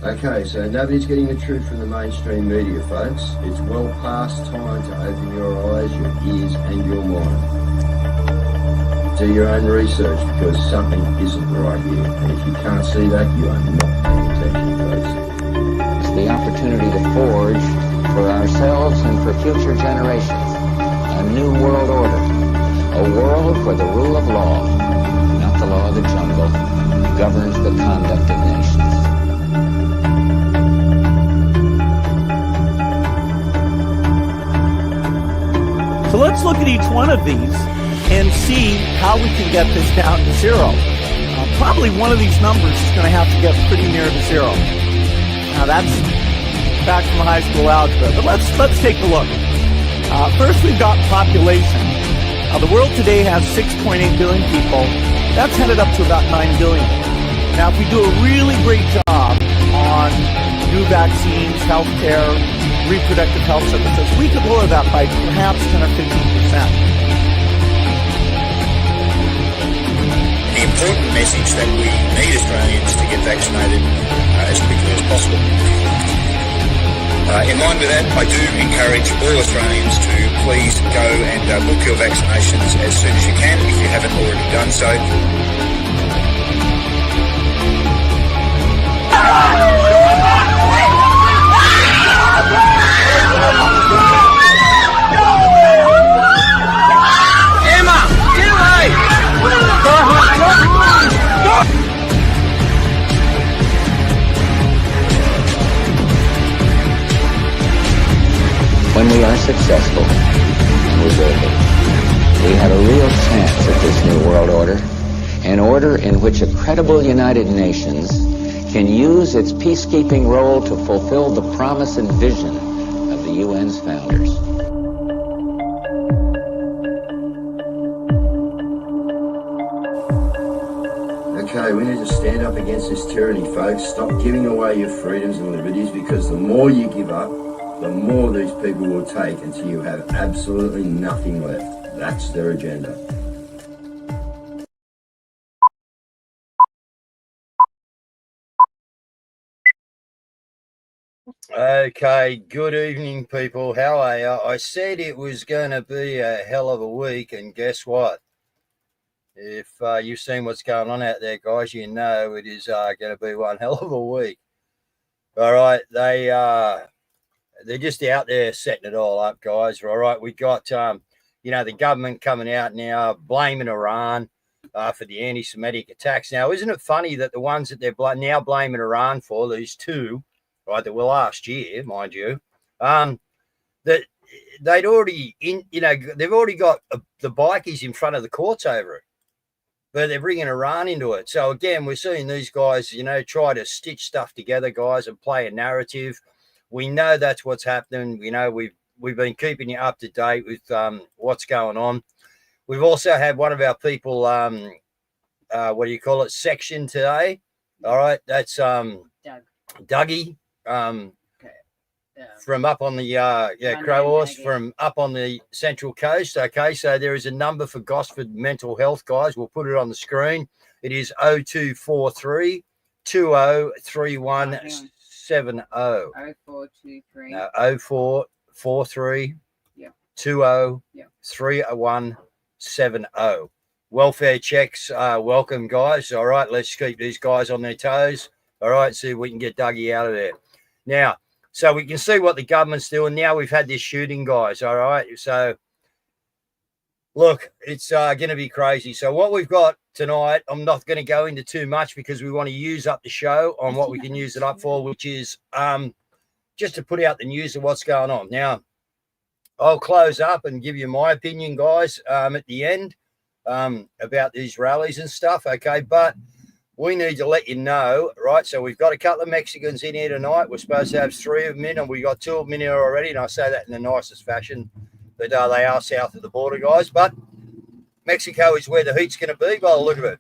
Okay, so nobody's getting the truth from the mainstream media, folks. It's well past time to open your eyes, your ears, and your mind. Do your own research because something isn't right here. And if you can't see that, you are not paying attention, folks. It's the opportunity to forge for ourselves and for future generations a new world order. A world where the rule of law, not the law of the jungle, governs the conduct of nations. So let's look at each one of these and see how we can get this down to zero. Probably one of these numbers is going to have to get pretty near to zero. Now that's back from high school algebra, but let's take a look. First, we've got population. The world today has 6.8 billion people. That's headed up to about 9 billion. Now, if we do a really great job on new vaccines, healthcare, reproductive health services, we could lower that by perhaps 10 or 15%. The important message that we need Australians to get vaccinated as quickly as possible. In line with that, I do encourage all Australians to please go and book your vaccinations as soon as you can if you haven't already done so. Emma, get away! When we are successful, and we will be, we have a real chance at this new world order, an order in which a credible United Nations can use its peacekeeping role to fulfill the promise and vision of the UN's founders. Okay, we need to stand up against this tyranny, folks. Stop giving away your freedoms and liberties because the more you give up, the more these people will take until you have absolutely nothing left. That's their agenda. Okay, good evening, people. How are you? I said it was going to be a hell of a week, and guess what? If you've seen what's going on out there, guys, you know it is going to be one hell of a week. All right, they're just out there setting it all up, guys. All right, we got, the government coming out now blaming Iran for the anti-Semitic attacks. Now, isn't it funny that the ones that they're now blaming Iran for, these two, right, that were last year, mind you, that they'd already, they've already got the bikies in front of the courts over it. But they're bringing Iran into it. So, again, we're seeing these guys, try to stitch stuff together, guys, and play a narrative. We know that's what's happening. We've been keeping you up to date with what's going on. We've also had one of our people, section today. All right, that's Dougie. From up on the Crow Horse from up on the Central Coast. Okay, so there is a number for Gosford Mental Health, guys. We'll put it on the screen. It is 0243 203170. 0423. No, 0443 203170. Welfare checks, welcome, guys. All right, let's keep these guys on their toes. All right, see if we can get Dougie out of there. Now, so we can see what the government's doing. Now we've had this shooting, guys. All right. So, look, it's going to be crazy. So what we've got tonight, I'm not going to go into too much because we want to use up the show on what we can use it up for, which is just to put out the news of what's going on. Now, I'll close up and give you my opinion, guys, at the end about these rallies and stuff. Okay. But we need to let you know, right? So we've got a couple of Mexicans in here tonight. We're supposed to have 3 of them in, and we got 2 of them in here already. And I say that in the nicest fashion, but they are south of the border, guys. But Mexico is where the heat's going to be by the look of it.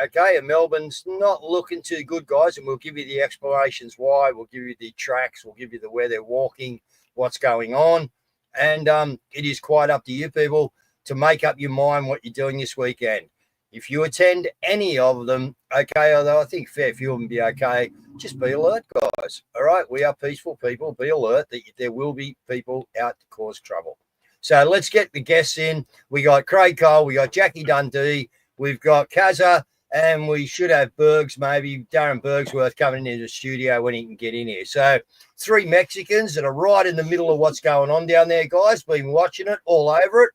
Okay, and Melbourne's not looking too good, guys, and we'll give you the explanations why. We'll give you the tracks. We'll give you the where they're walking, what's going on. And it is quite up to you people to make up your mind what you're doing this weekend. If you attend any of them, okay, although I think fair few of them be okay. Just be alert, guys. All right, we are peaceful people. Be alert that there will be people out to cause trouble. So let's get the guests in. We got Craig Cole, we got Jackie Dundee, we've got Kazza, and we should have Bergs, maybe Darren Bergsworth coming into the studio when he can get in here. So 3 Mexicans that are right in the middle of what's going on down there, guys. Been watching it all over it.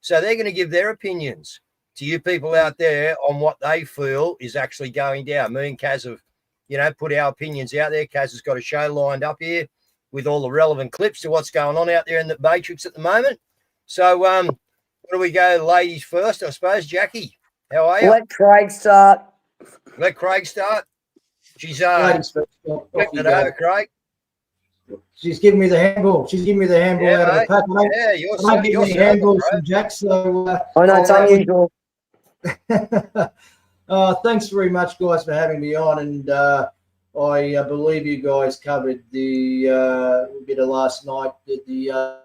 So they're going to give their opinions to you people out there on what they feel is actually going down. Me and Caz have, put our opinions out there. Caz has got a show lined up here with all the relevant clips to what's going on out there in the Matrix at the moment. So where do we go, ladies first, I suppose? Jackie, how are you? Let Craig start. Let Craig start. She's Ladies first. Craig. She's giving me the handball. She's giving me the handball out of the pack. You're I don't get many handballs from Jack, so I know it's unusual. Thanks very much, guys, for having me on. And I believe you guys covered the bit of last night that the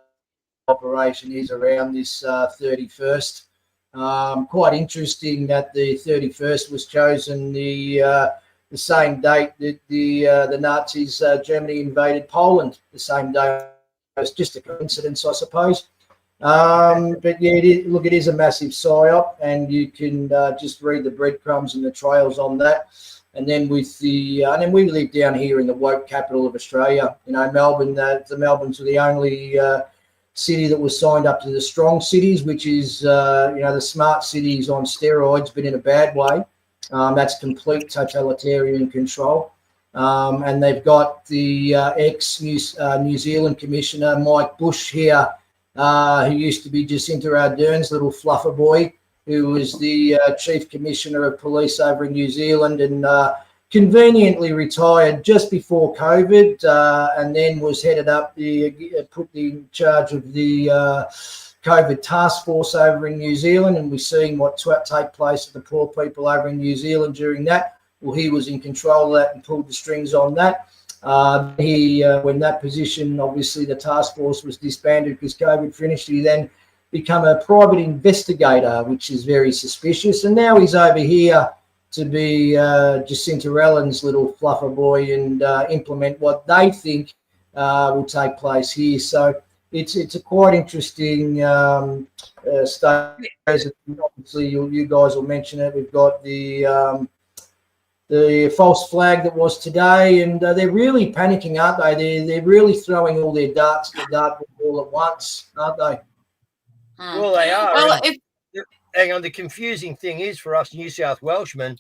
operation is around this 31st. Quite interesting that the 31st was chosen the same date that the Nazis, Germany invaded Poland, the same day. It's just a coincidence, I suppose. But yeah, it is a massive psyop, and you can just read the breadcrumbs and the trails on that. And then with and then we live down here in the woke capital of Australia. Melbourne. The Melbourne's the only city that was signed up to the strong cities, which is the smart cities on steroids, but in a bad way. That's complete totalitarian control. And they've got the ex-New Zealand Commissioner, Mike Bush here, who used to be Jacinta Ardern's little fluffer boy, who was the Chief Commissioner of Police over in New Zealand and conveniently retired just before COVID, and then was put in charge of the COVID task force over in New Zealand, and we're seeing what take place to the poor people over in New Zealand during that. Well, he was in control of that and pulled the strings on that. When that position, obviously the task force was disbanded because COVID finished, he then become a private investigator, which is very suspicious. And now he's over here to be Jacinta Allen's little fluffer boy and implement what they think will take place here. So it's a quite interesting state. Obviously, you guys will mention it. We've got the false flag that was today, and they're really panicking, aren't they? They're really throwing all their darts at the dartboard all at once, aren't they? Well, they are. Well, hang on. The confusing thing is for us New South Welshmen,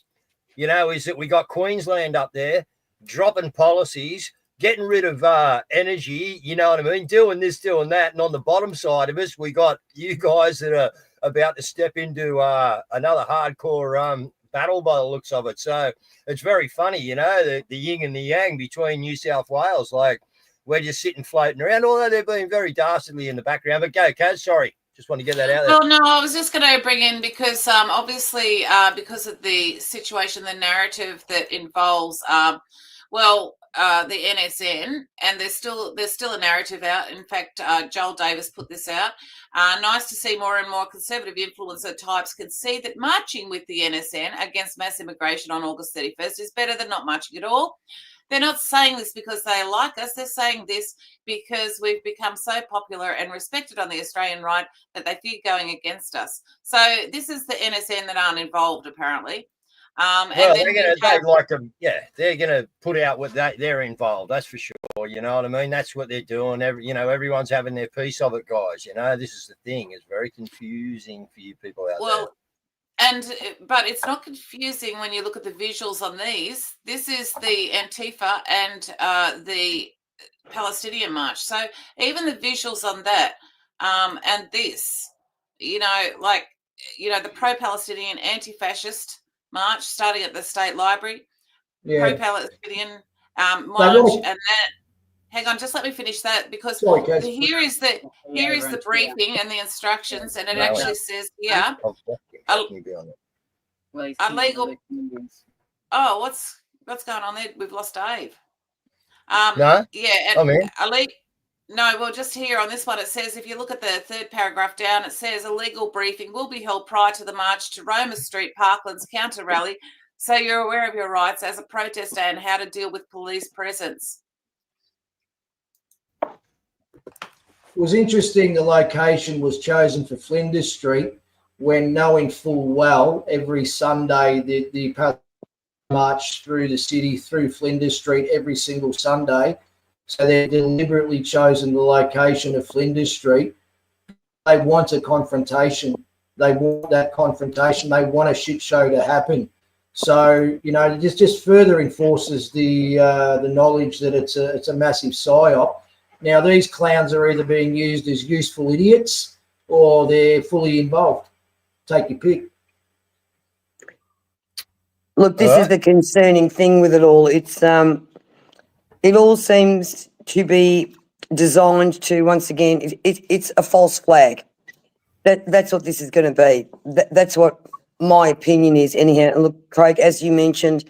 is that we got Queensland up there dropping policies, getting rid of energy, you know what I mean, doing this, doing that. And on the bottom side of us, we got you guys that are about to step into another hardcore battle by the looks of it. So it's very funny, the yin and the yang between New South Wales. Like, we're just sitting floating around, although they're being very dastardly in the background. But go, Kaz, sorry. Just want to get that out there. Well, no, I was just going to bring in because obviously because of the situation, the narrative that involves, the NSN, and there's still a narrative out. In fact, Joel Davis put this out. Nice to see more and more conservative influencer types can see that marching with the NSN against mass immigration on August 31st is better than not marching at all. They're not saying this because they like us. They're saying this because we've become so popular and respected on the Australian right that they fear going against us. So this is the NSN that aren't involved, apparently. Well, they're gonna put out what they're involved. That's for sure. You know what I mean? That's what they're doing. Everyone's having their piece of it, guys. This is the thing. It's very confusing for you people out there. But it's not confusing when you look at the visuals on these. This is the Antifa and the Palestinian march. So even the visuals on that and this, the pro-Palestinian anti-fascist march starting at the State Library, pro-Palestinian march, and then hang on, just let me finish that because here is the briefing and the instructions, and it actually says here. Illegal. Oh, what's going on there? We've lost Dave. No. Yeah. No, well, just here on this one, it says, if you look at the third paragraph down, it says a legal briefing will be held prior to the march to Roma Street, Parkland's counter rally, so you're aware of your rights as a protester and how to deal with police presence. It was interesting the location was chosen for Flinders Street when knowing full well every Sunday the march through the city, through Flinders Street every single Sunday. So they're deliberately chosen the location of Flinders Street. They want a confrontation. They want that confrontation. They want a shit show to happen. So, you know, it just further enforces the knowledge that it's a massive psyop. Now, these clowns are either being used as useful idiots or they're fully involved. Take your pick. Look, this is the concerning thing with it all. It's it all seems to be designed to, once again, it's a false flag. That's what this is going to be. That's what my opinion is anyhow. And look, Craig, as you mentioned,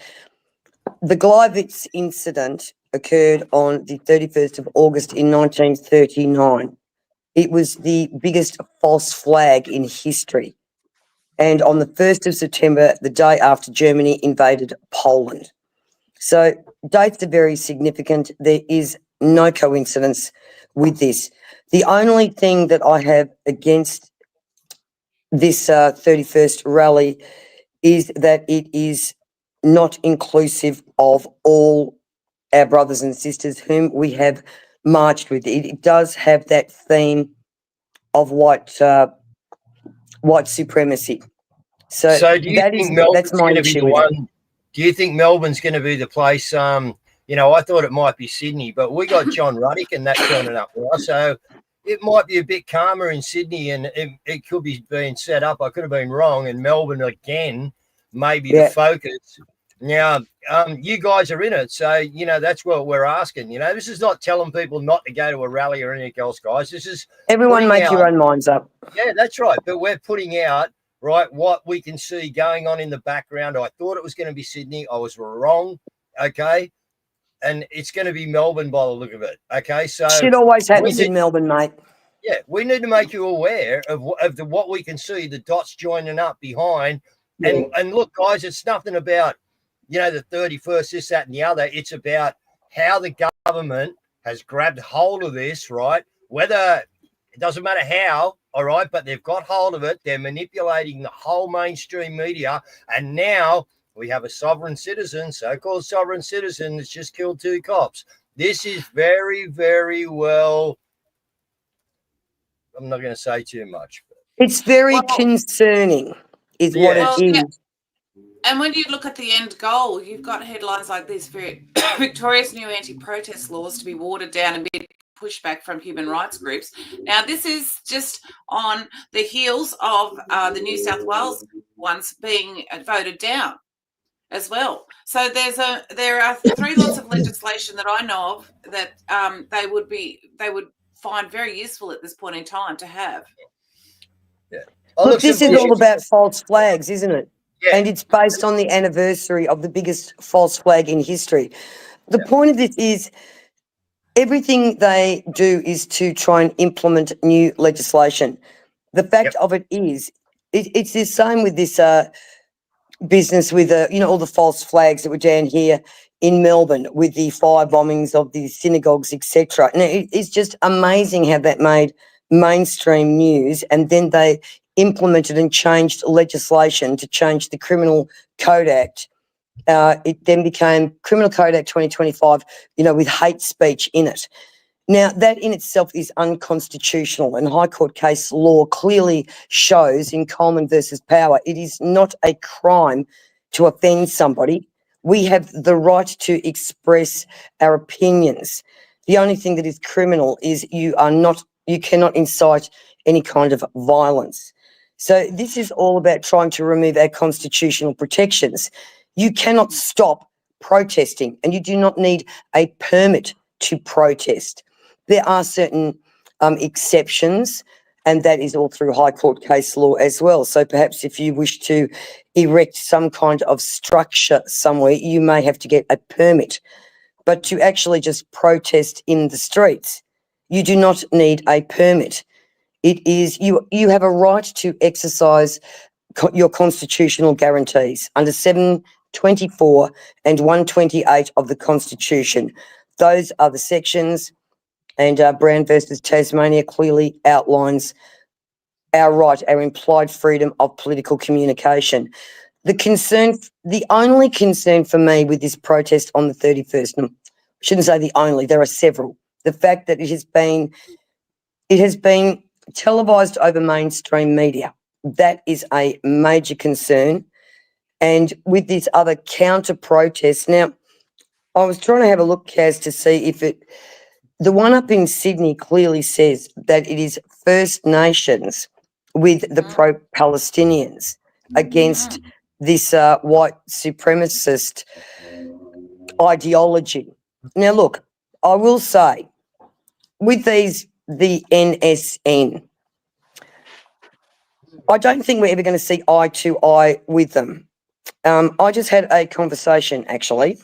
the Gleiwitz incident occurred on the 31st of August in 1939. It was the biggest false flag in history. And on the 1st of September, the day after Germany invaded Poland. So dates are very significant. There is no coincidence with this. The only thing that I have against this 31st rally is that it is not inclusive of all our brothers and sisters whom we have marched with. It does have that theme of white supremacy. So do you think Melbourne's going to be the one? Do you think Melbourne's going to be the place? You know, I thought it might be Sydney, but we got John Ruddick and that turning up for us. So it might be a bit calmer in Sydney, and it could be being set up. I could have been wrong, and Melbourne again, maybe the focus. Now, you guys are in it, so, you know, that's what we're asking. You know, this is not telling people not to go to a rally or anything else, guys. This is everyone make your own minds up. Yeah, that's right. But we're putting out, right, what we can see going on in the background. I thought it was going to be Sydney. I was wrong, okay? And it's going to be Melbourne by the look of it, okay? So shit always happens in Melbourne, mate. Yeah, we need to make you aware of what we can see, the dots joining up behind. And look, guys, it's nothing about, you know, the 31st, this, that, and the other. It's about how the government has grabbed hold of this, right? Whether it doesn't matter how, all right, but they've got hold of it. They're manipulating the whole mainstream media. And now we have a sovereign citizen, so-called sovereign citizen, that's just killed 2 cops. This is very, very well, I'm not going to say too much. It's very concerning, is what it is. Yeah. And when you look at the end goal, you've got headlines like this: Victoria's new anti-protest laws to be watered down amid pushback from human rights groups. Now, this is just on the heels of the New South Wales ones being voted down as well. So there are 3 lots of legislation that I know of that they would find very useful at this point in time to have. Yeah. Look, this is all about false flags, isn't it? Yeah. And it's based on the anniversary of the biggest false flag in history. The point of this is everything they do is to try and implement new legislation. The fact of it is, it's the same with this business with, all the false flags that were down here in Melbourne with the fire bombings of the synagogues, etc. And it's just amazing how that made mainstream news, and then they implemented and changed legislation to change the Criminal Code Act. It then became Criminal Code Act 2025, with hate speech in it. Now, that in itself is unconstitutional, and High Court case law clearly shows in Coleman versus Power, it is not a crime to offend somebody. We have the right to express our opinions. The only thing that is criminal is you cannot incite any kind of violence. So this is all about trying to remove our constitutional protections. You cannot stop protesting, and you do not need a permit to protest. There are certain exceptions, and that is all through High Court case law as well. So perhaps if you wish to erect some kind of structure somewhere, you may have to get a permit. But to actually just protest in the streets, you do not need a permit. It is you have a right to exercise your constitutional guarantees under 7 24 and 128 of the Constitution. Those are the sections, and Brown versus Tasmania clearly outlines our right, our implied freedom of political communication. The only concern for me with this protest on the 31st, I shouldn't say the only, there are several. The fact that it has been televised over mainstream media, that is a major concern. And with this other counter protest, now I was trying to have a look, Caz, to see if the one up in Sydney clearly says that it is First Nations with the pro-Palestinians against this white supremacist ideology. Now, look, I will say, with the NSN, I don't think we're ever going to see eye to eye with them. I just had a conversation, actually,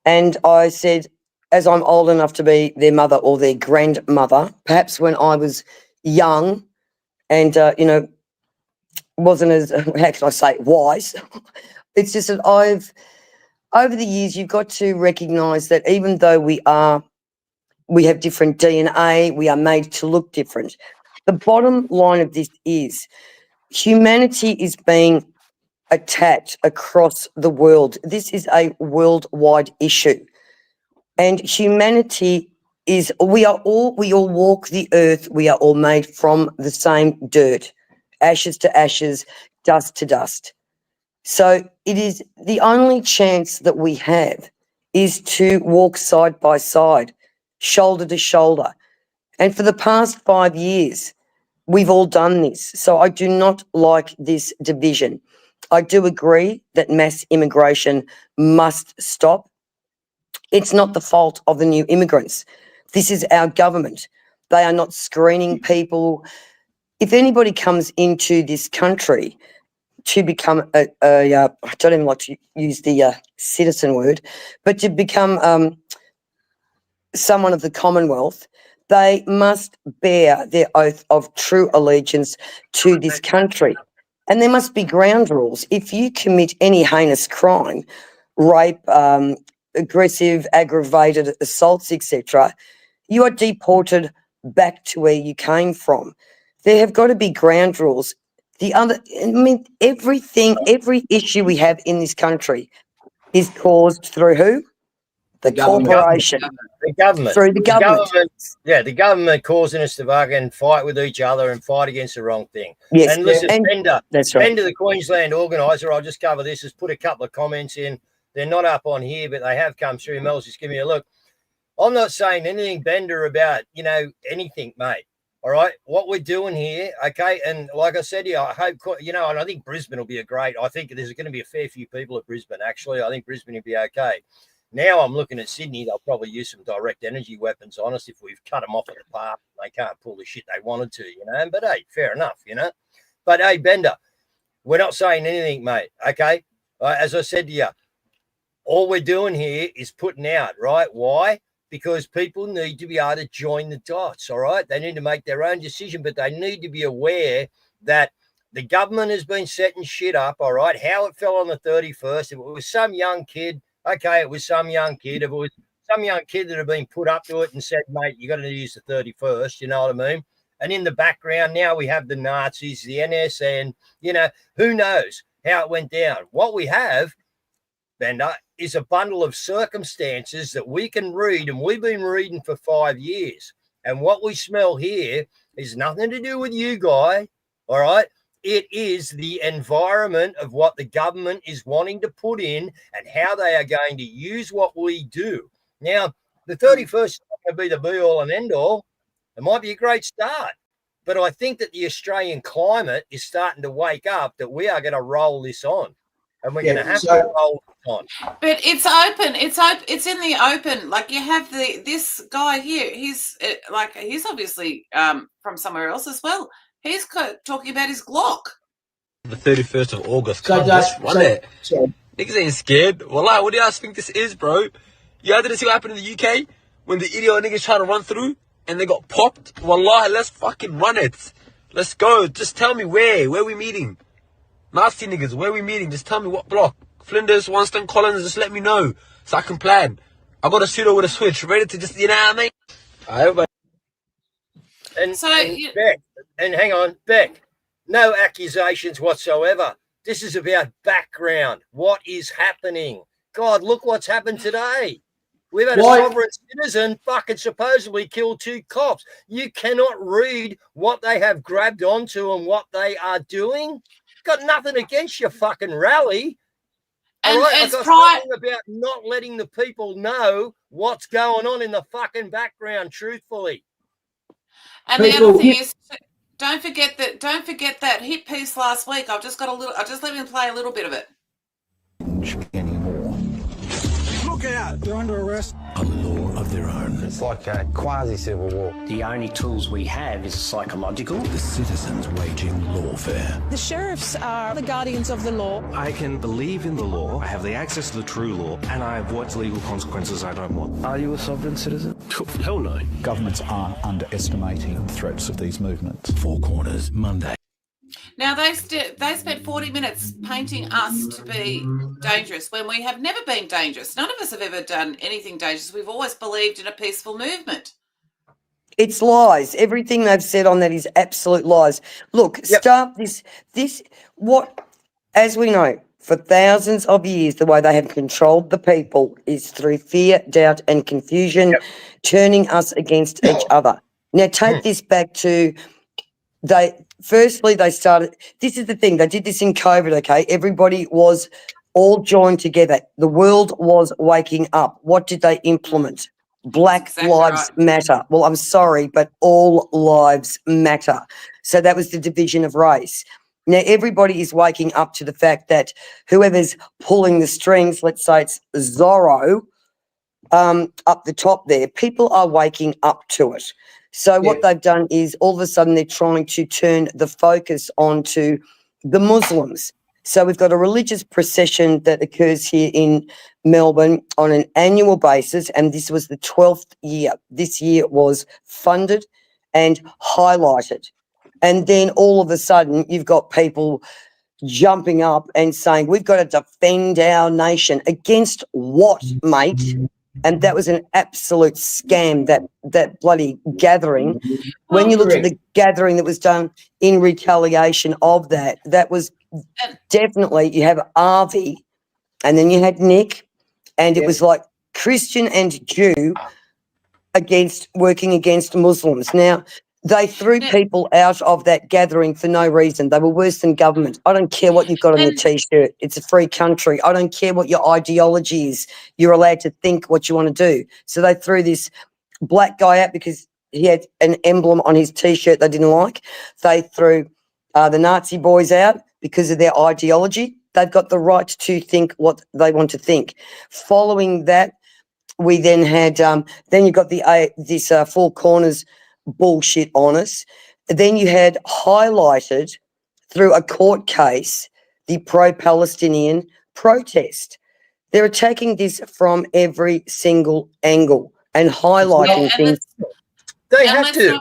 and I said, as I'm old enough to be their mother or their grandmother, perhaps when I was young and, wasn't as, how can I say, wise, it's just that over the years, you've got to recognise that even though we have different DNA, we are made to look different. The bottom line of this is humanity is being attacked across the world. This is a worldwide issue. And humanity we all walk the earth. We are all made from the same dirt, ashes to ashes, dust to dust. So it is the only chance that we have is to walk side by side, shoulder to shoulder. And for the past 5 years, we've all done this. So I do not like this division. I do agree that mass immigration must stop. It's not the fault of the new immigrants. This is our government. They are not screening people. If anybody comes into this country to become I don't even like to use the citizen word, but to become someone of the Commonwealth, they must bear their oath of true allegiance to this country. And there must be ground rules. If you commit any heinous crime, rape, aggressive, aggravated assaults, etc., you are deported back to where you came from. There have got to be ground rules. Every issue we have in this country is caused through who? The corporation. The government. Through the government. The government causing us to fucking fight with each other and fight against the wrong thing. Yes. And listen, that's right. Bender, the Queensland organiser, I'll just cover this, has put a couple of comments in. They're not up on here, but they have come through. Mel's just give me a look. I'm not saying anything, Bender, about, anything, mate. All right, what we're doing here, okay, and like I said to you, I hope, and I think Brisbane will be I think there's going to be a fair few people at Brisbane, actually. I think Brisbane will be okay. Now I'm looking at Sydney, they'll probably use some direct energy weapons on us if we've cut them off at the park. They can't pull the shit they wanted to, but hey, fair enough, But hey, Bender, we're not saying anything, mate, okay? As I said to you, all we're doing here is putting out, right? Why? Because people need to be able to join the dots, all right? They need to make their own decision, but they need to be aware that the government has been setting shit up, all right? How it fell on the 31st, if it was some young kid, okay, it was some young kid. If it was some young kid that had been put up to it and said, mate, you got to use the 31st, you know what I mean? And in the background, now we have the Nazis, the NSN, who knows how it went down. What we have, Bender, is a bundle of circumstances that we can read, and we've been reading for 5 years. And what we smell here is nothing to do with you, guy, all right? It is the environment of what the government is wanting to put in and how they are going to use what we do. Now, the 31st is not going to be the be-all and end-all. It might be a great start. But I think that the Australian climate is starting to wake up that we are going to roll this on. And we're going to have to roll it on. But it's open. It's in the open. Like, you have this guy here. He's obviously from somewhere else as well. He's talking about his Glock. The 31st of August. Let's run it. Niggas ain't scared. Wallah, what do you guys think this is, bro? You guys didn't see what happened in the UK when the idiot niggas tried to run through and they got popped? Wallah, let's fucking run it. Let's go. Just tell me where we meeting. Nazi niggas, where we meeting? Just tell me what block. Flinders, Winston, Collins, just let me know so I can plan. I got a pseudo with a switch, ready to just, you know what I mean? Everybody. And Beck, and hang on, Beck, no accusations whatsoever. This is about background. What is happening? God, look what's happened today. We've had a sovereign citizen fucking supposedly kill 2 cops. You cannot read what they have grabbed onto and what they are doing. Got nothing against your fucking rally. And all right, it's I've got something about not letting the people know what's going on in the fucking background, truthfully. And the other thing is, don't forget that hit piece last week. I've just let me play a little bit of it. Anymore. Look out! They're under arrest. A law of their own. It's like a quasi-civil war. The only tools we have is psychological. The citizens waging lawfare. The sheriffs are the guardians of the law. I can believe in the law, I have the access to the true law, and I avoid legal consequences I don't want. Are you a sovereign citizen? Hell no. Governments are underestimating the threats of these movements. Four Corners, Monday. Now, they spent 40 minutes painting us to be dangerous when we have never been dangerous. None of us have ever done anything dangerous. We've always believed in a peaceful movement. It's lies. Everything they've said on that is absolute lies. Look, start this, as we know, for thousands of years, the way they have controlled the people is through fear, doubt, and confusion, turning us against each other. Now, take this back to Firstly, they started, this is the thing, they did this in COVID, okay? Everybody was all joined together. The world was waking up. What did they implement? Black Lives Matter. Well, I'm sorry, but all lives matter. So that was the division of race. Now, everybody is waking up to the fact that whoever's pulling the strings, let's say it's Zorro, up the top there, people are waking up to it. So what they've done is all of a sudden they're trying to turn the focus onto the Muslims. So we've got a religious procession that occurs here in Melbourne on an annual basis, and this was the 12th year. This year was funded and highlighted. And then all of a sudden you've got people jumping up and saying, we've got to defend our nation. Against what, mate? And that was an absolute scam, that bloody gathering. When you look at the gathering that was done in retaliation of that, that was definitely, you have Avi and then you had Nick, and it was like Christian and Jew working against Muslims. Now, they threw people out of that gathering for no reason. They were worse than government. I don't care what you've got on your T-shirt. It's a free country. I don't care what your ideology is. You're allowed to think what you want to do. So they threw this black guy out because he had an emblem on his T-shirt they didn't like. They threw the Nazi boys out because of their ideology. They've got the right to think what they want to think. Following that, we then had then you got this Four Corners bullshit on us. Then you had highlighted through a court case the pro-Palestinian protest. They're attacking this from every single angle and highlighting things. They have to.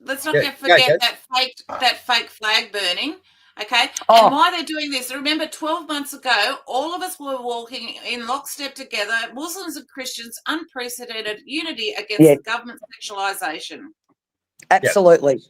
Let's not forget that fake flag burning. Okay, and why they're doing this? Remember, 12 months ago, all of us were walking in lockstep together, Muslims and Christians, unprecedented unity against the government sexualisation. Absolutely.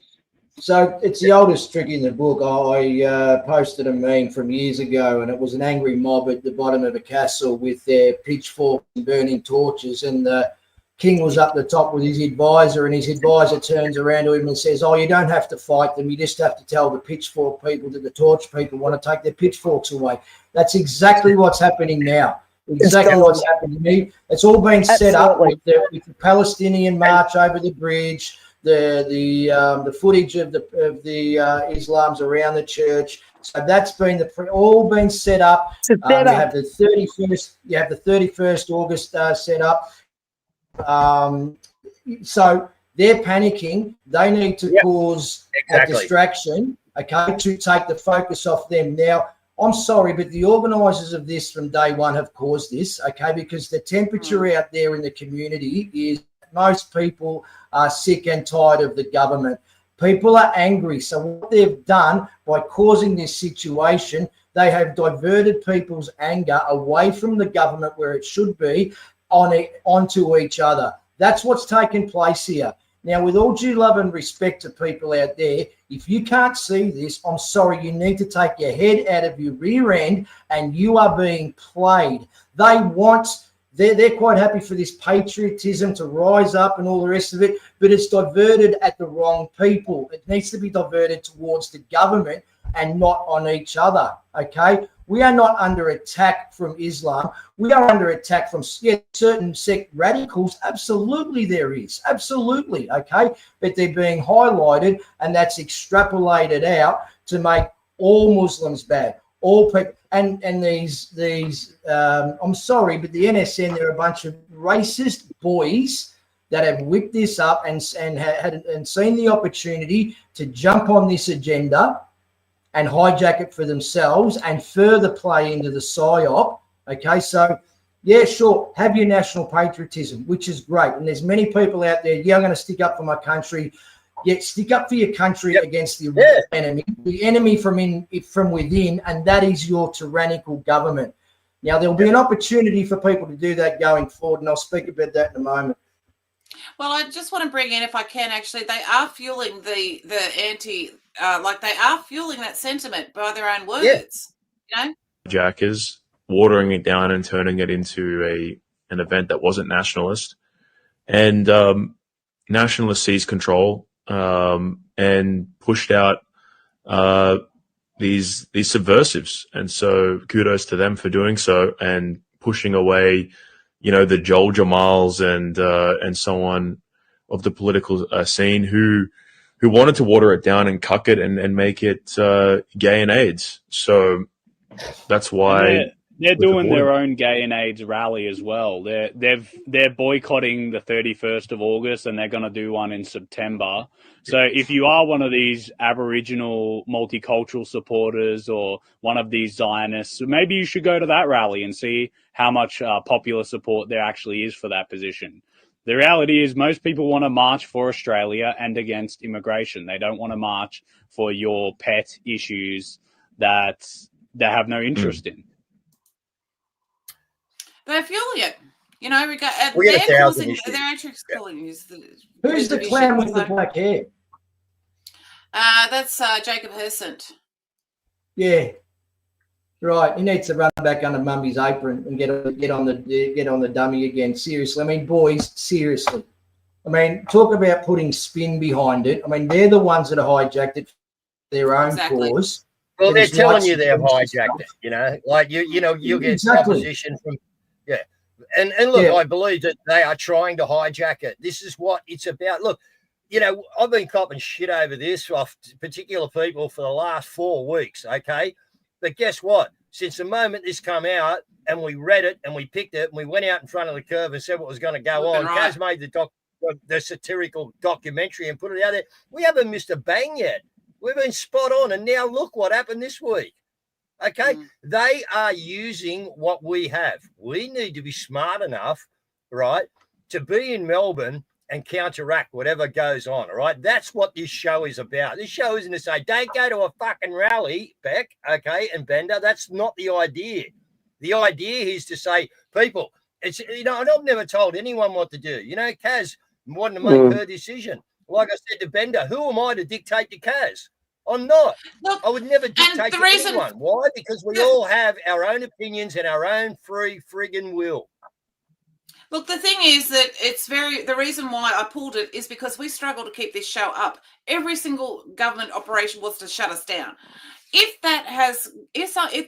So it's the oldest trick in the book. I posted a meme from years ago, and it was an angry mob at the bottom of a castle with their pitchforks and burning torches, and the king was up the top with his advisor, and his advisor turns around to him and says, oh, you don't have to fight them. You just have to tell the pitchfork people that the torch people want to take their pitchforks away. That's exactly what's happening now. Exactly what's happening to me. It's all been set up with the Palestinian march over the bridge, the footage of the Islams around the church. So that's been all been set up. You have the 31st. You have the 31st August set up. So they're panicking. They need to cause a distraction, okay, to take the focus off them. Now, I'm sorry, but the organisers of this from day one have caused this, okay, because the temperature out there in the community is most people are sick and tired of the government. People are angry. So what they've done by causing this situation, They have diverted people's anger away from the government where it should be onto each other. That's what's taken place here. Now, with all due love and respect to people out there, if you can't see this, I'm sorry, you need to take your head out of your rear end, and you are being played. They're quite happy for this patriotism to rise up and all the rest of it, but it's diverted at the wrong people. It needs to be diverted towards the government and not on each other, okay? We are not under attack from Islam. We are under attack from certain sect radicals. Absolutely there is. Absolutely, okay? But they're being highlighted, and that's extrapolated out to make all Muslims bad. All people, and these I'm sorry, but the NSN, they're a bunch of racist boys that have whipped this up and seen the opportunity to jump on this agenda and hijack it for themselves and further play into the PSYOP. Okay, so yeah, sure, have your national patriotism, which is great, and there's many people out there. Yeah, I'm going to stick up for my country. Yeah, stick up for your country against the enemy from within, and that is your tyrannical government. Now, there'll be an opportunity for people to do that going forward, and I'll speak about that in a moment. Well, I just want to bring in, if I can, actually, they are fueling the anti, they are fueling that sentiment by their own words. You know, Jackers watering it down and turning it into an event that wasn't nationalist, and nationalists seized control. And pushed out these subversives, and so kudos to them for doing so and pushing away, the Joel Jamals and so on of the political scene who wanted to water it down and cuck it and make it gay and AIDS. So that's why. They're doing their own Gay and AIDS rally as well. They're boycotting the 31st of August, and they're going to do one in September. So if you are one of these Aboriginal multicultural supporters or one of these Zionists, maybe you should go to that rally and see how much popular support there actually is for that position. The reality is most people want to march for Australia and against immigration. They don't want to march for your pet issues that they have no interest in. They're fueling it. They're actually calling you. Who's the clown with the black hair? That's Jacob Hersant. Yeah, right. He needs to run back under Mummy's apron and get on the dummy again. Seriously, I mean, boys, seriously. I mean, talk about putting spin behind it. I mean, they're the ones that have hijacked it for their own cause. Well, they're telling you they've hijacked it. Like you'll get opposition from. Yeah. And look, I believe that they are trying to hijack it. This is what it's about. Look, I've been copping shit over this off particular people for the last 4 weeks, okay? But guess what? Since the moment this come out and we read it and we picked it and we went out in front of the curve and said what was going to go on, Caz made the satirical documentary and put it out there. We haven't missed a bang yet. We've been spot on, and now look what happened this week. Okay, they are using what we have. We need to be smart enough, right, to be in Melbourne and counteract whatever goes on, all right? That's what this show is about. This show isn't to say, don't go to a fucking rally, Beck, okay, and Bender. That's not the idea. The idea is to say, people, it's, and I've never told anyone what to do. Caz wanted to make her decision. Like I said to Bender, who am I to dictate to Caz? I'm not. Look, I would never dictate to anyone. Why? Because we all have our own opinions and our own free friggin' will. Look, the thing is that the reason why I pulled it is because we struggle to keep this show up. Every single government operation wants to shut us down. If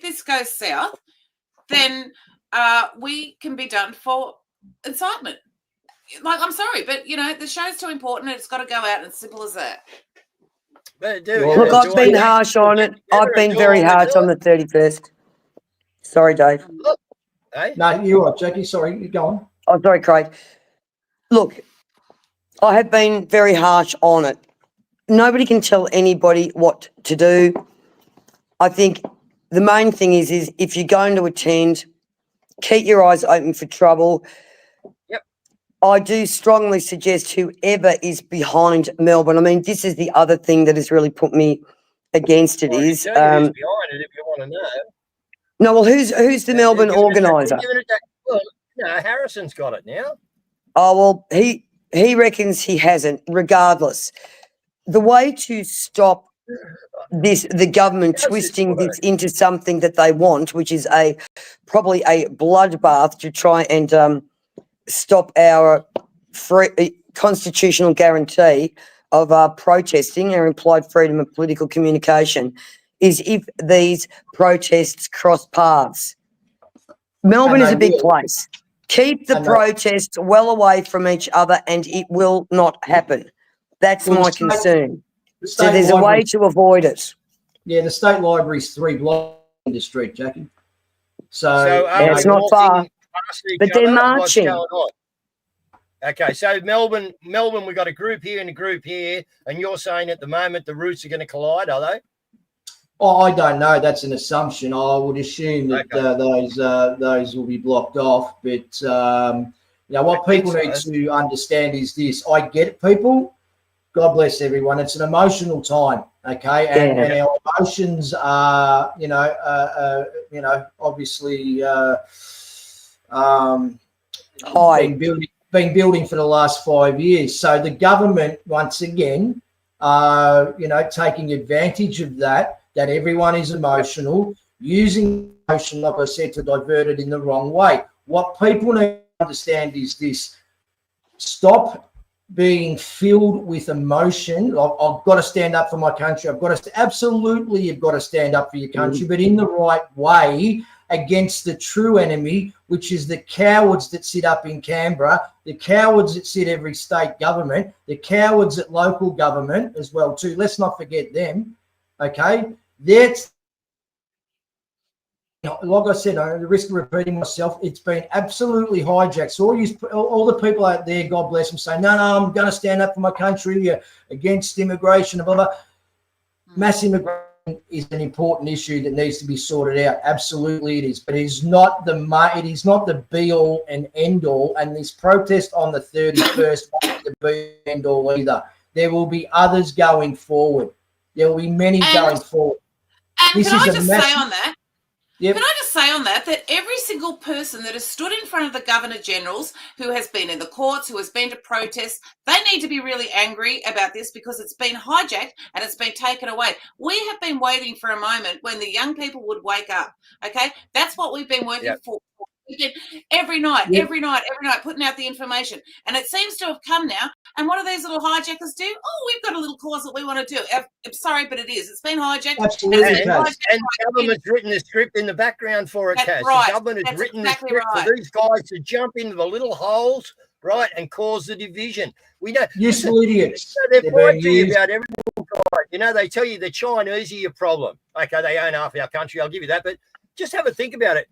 this goes south, then we can be done for incitement. Like, I'm sorry, but the show's too important and it's got to go out, and simple as that. Look, I've been harsh on it. I've been very harsh on the 31st. Sorry, Dave. No, you're right, Jackie. Sorry, you go on. Oh, sorry, Craig. Look, I have been very harsh on it. Nobody can tell anybody what to do. I think the main thing is if you're going to attend, keep your eyes open for trouble. I do strongly suggest whoever is behind Melbourne. I mean, this is the other thing that has really put me against it is. Tell you who's behind it if you want to know. No, well, who's the Melbourne organiser? Well, no, Harrison's got it now. Oh, well, he reckons he hasn't. Regardless, the way to stop the government twisting this into something that they want, which is probably a bloodbath to try and stop our free constitutional guarantee of protesting, our implied freedom of political communication, is if these protests cross paths. Melbourne is a big place. Keep the protests well away from each other and it will not happen. That's my concern. So there's a way to avoid it. Yeah, the State Library's 3 blocks in the street, Jackie. So it's not far, but they're marching. Okay, so Melbourne, we've got a group here and a group here, and you're saying at the moment the routes are going to collide, are they? Oh, I don't know. That's an assumption. I would assume that those will be blocked off. But what people need to understand is this. I get it, people. God bless everyone. It's an emotional time, okay? And our emotions are, obviously been building for the last 5 years. So the government, once again, taking advantage of that everyone is emotional, using emotion, like I said, to divert it in the wrong way. What people need to understand is this. Stop being filled with emotion. I've got to stand up for my country. You've got to stand up for your country, but in the right way, against the true enemy, which is the cowards that sit up in Canberra, the cowards that sit every state government, the cowards at local government as well too. Let's not forget them, okay? That's, like I said, at the risk of repeating myself, it's been absolutely hijacked. So all the people out there, God bless them, say, no, I'm going to stand up for my country against immigration, blah, blah. Mass immigration is an important issue that needs to be sorted out. Absolutely it is. But it is not the be-all and end-all. And this protest on the 31st won't be the be-all and end-all either. There will be others going forward. There will be many going forward. And can I just say on that? Yep. Can I just say on that every single person that has stood in front of the Governor-Generals, who has been in the courts, who has been to protests, they need to be really angry about this because it's been hijacked and it's been taken away. We have been waiting for a moment when the young people would wake up, okay? That's what we've been working for. Every night, putting out the information. And it seems to have come now. And what do these little hijackers do? Oh, we've got a little cause that we want to do. I'm sorry, but it is. It's been hijacked. Absolutely. And the government's written the script in the background for it, Caz. Right. The government has written the script for these guys to jump into the little holes, right, and cause the division. We know. Useful idiots. They've lied to you about every little guy. They tell you the Chinese are your problem. Okay, they own half our country. I'll give you that. But just have a think about it.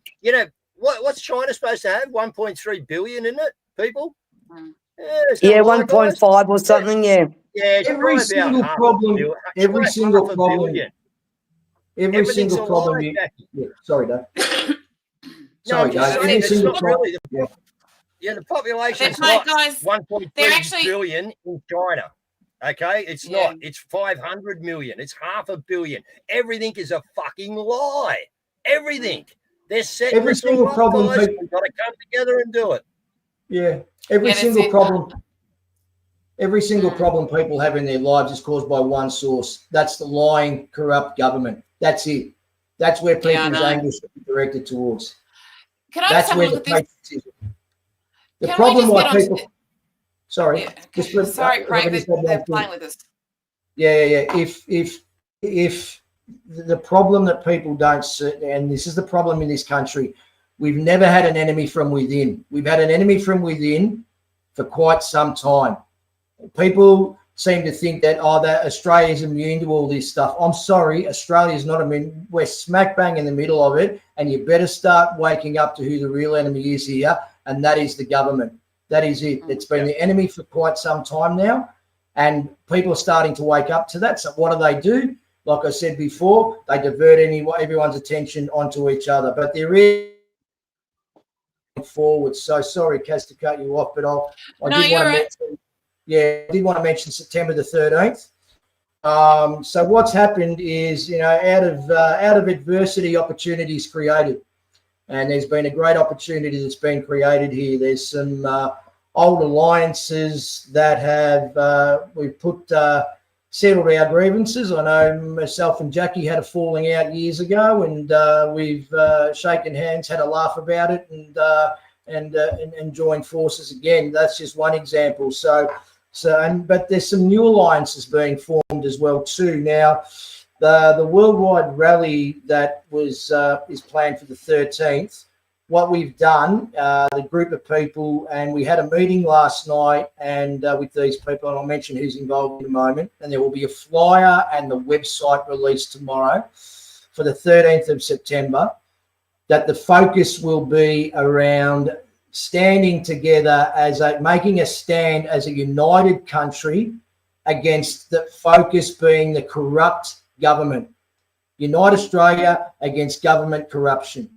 What's China supposed to have? 1.3 billion in it, people? Yeah, 1.5 or something, yeah. Yeah, every single problem. Every single problem. Yeah, sorry, Dave. Sorry, guys. Every single problem. The population's not 1.3 billion in China. Okay, it's not. It's 500 million. It's 500 million. Everything is a fucking lie. Everything. They're setting every single problem. We've got to come together and do it. Yeah, every single problem. Every single problem people have in their lives is caused by one source. That's the lying, corrupt government. That's it. That's where people's anger should be directed towards. Can I just have a look at this? The problem why people. Sorry. Yeah. Sorry, Craig. They're playing with us. Yeah. If the problem that people don't see, and this is the problem in this country, we've never had an enemy from within. We've had an enemy from within for quite some time. People seem to think that Australia's immune to all this stuff. I'm sorry, Australia's not immune. We're smack bang in the middle of it, and you better start waking up to who the real enemy is here, and that is the government. That is it. It's been the enemy for quite some time now, and people are starting to wake up to that. So what do? Like I said before, they divert everyone's attention onto each other. But there is forward. So sorry, Caz, to cut you off, but I did want to mention September the 13th. So what's happened is, out of adversity, opportunities created, and there's been a great opportunity that's been created here. There's some old alliances that have we've put settled our grievances. I know myself and Jackie had a falling out years ago, and we've shaken hands, had a laugh about it, and joined forces again. That's just one example. But there's some new alliances being formed as well too. Now, the worldwide rally that is planned for the 13th. What we've done, the group of people, and we had a meeting last night, and with these people, and I'll mention who's involved in a moment. And there will be a flyer and the website released tomorrow for the 13th of September. That the focus will be around standing together making a stand as a united country against the focus being the corrupt government. Unite Australia against government corruption.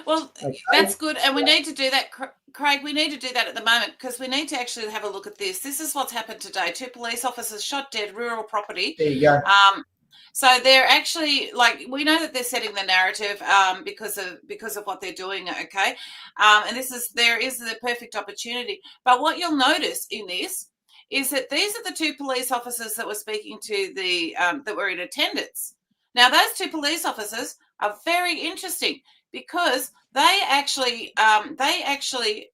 Well, okay. That's good. And we need to do that, Craig. We need to do that at the moment because we need to actually have a look at this. This is what's happened today. 2 police officers shot dead, rural property. There you go. So they're actually, like, we know that they're setting the narrative because of what they're doing, okay? And there is the perfect opportunity. But what you'll notice in this is that these are the 2 police officers that were speaking to that were in attendance. Now, those 2 police officers are very interesting because they actually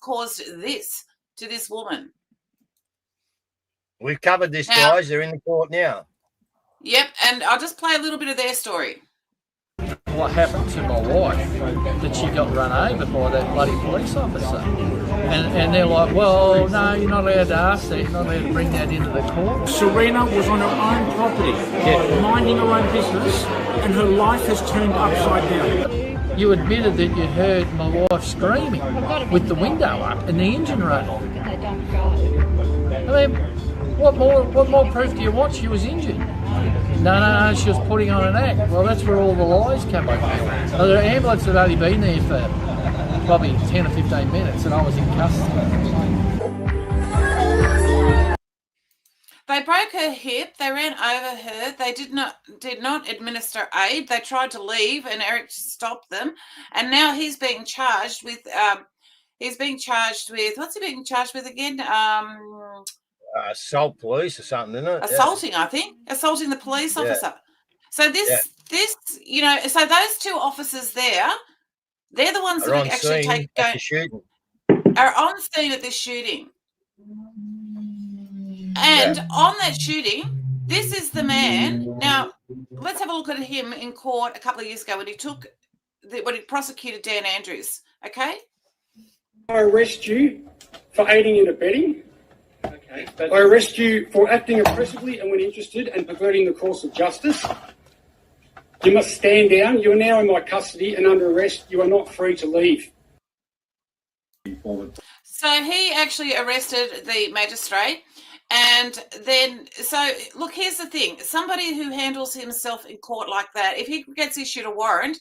caused this to this woman. We've covered this, guys. They're in the court now. Yep, and I'll just play a little bit of their story. What happened to my wife, that she got run over by that bloody police officer. And they're like, well, no, you're not allowed to ask that, you're not allowed to bring that into the court. Serena was on her own property, minding her own business, and her life has turned upside down. You admitted that you heard my wife screaming with the window up and the engine running. I mean, what more proof do you want she was injured? No, she was putting on an act. Well, that's where all the lies come from. The ambulance had only been there for probably 10 or 15 minutes and I was in custody. They broke her hip, they ran over her, they did not administer aid, they tried to leave and Eric stopped them, and now he's being charged with what's he being charged with again? Assault police or something, isn't it? Assaulting, I think. Assaulting the police officer. So this, so those 2 officers there, they're the ones that are actually are on scene at this shooting. And on that shooting, this is the man. Now, let's have a look at him in court a couple of years ago when he prosecuted Dan Andrews. Okay? I arrest you for aiding and abetting. Okay. I arrest you for acting oppressively and when interested and perverting the course of justice. You must stand down. You are now in my custody and under arrest. You are not free to leave. So he actually arrested the magistrate. And then, so look, here's the thing. Somebody who handles himself in court like that, if he gets issued a warrant,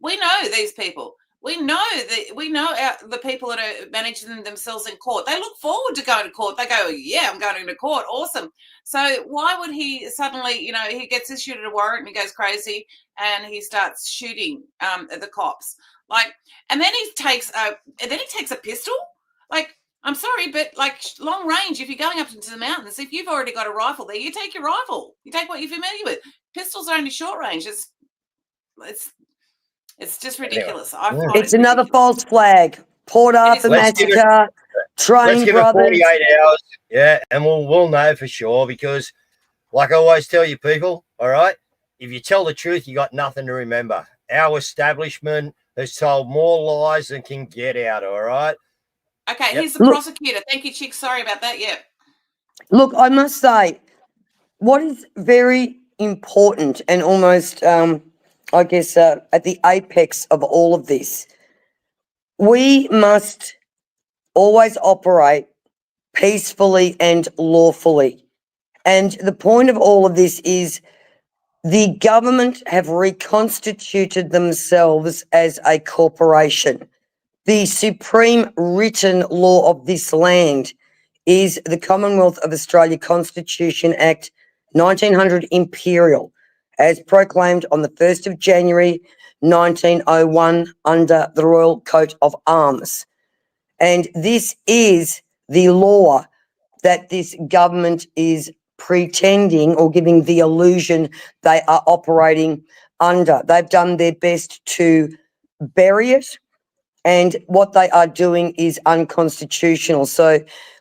we know these people. We know the people that are managing themselves in court. They look forward to going to court. They go, yeah, I'm going to court. Awesome. So why would he suddenly, he gets issued a warrant and he goes crazy and he starts shooting at the cops. Like, and then he takes a pistol. Like, I'm sorry, but like long range, if you're going up into the mountains, if you've already got a rifle there, you take your rifle. You take what you're familiar with. Pistols are only short range. It's just ridiculous. It's another false flag. Port Arthur massacre, Train Let's give it 48 hours. Yeah, and we'll know for sure because, like I always tell you people, all right, if you tell the truth, you got nothing to remember. Our establishment has told more lies than can get out, all right? Okay, here's the prosecutor. Thank you, Chick. Sorry about that. Yeah. Look, I must say, what is very important and almost... I guess at the apex of all of this, we must always operate peacefully and lawfully. And the point of all of this is the government have reconstituted themselves as a corporation. The supreme written law of this land is the Commonwealth of Australia Constitution Act 1900 Imperial, as proclaimed on the 1st of January 1901 under the Royal Coat of Arms. And this is the law that this government is pretending or giving the illusion they are operating under. They've done their best to bury it, and what they are doing is unconstitutional. So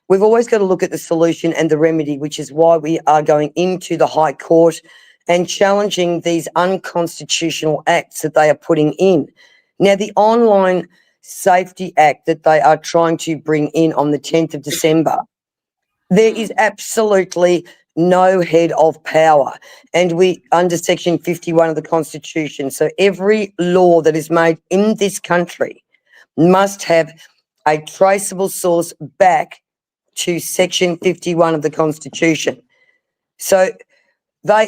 we've always got to look at the solution and the remedy, which is why we are going into the High Court and challenging these unconstitutional acts that they are putting in. Now, the Online Safety Act that they are trying to bring in on the 10th of December, there is absolutely no head of power, and we under Section 51 of the Constitution. So every law that is made in this country must have a traceable source back to Section 51 of the Constitution. So they're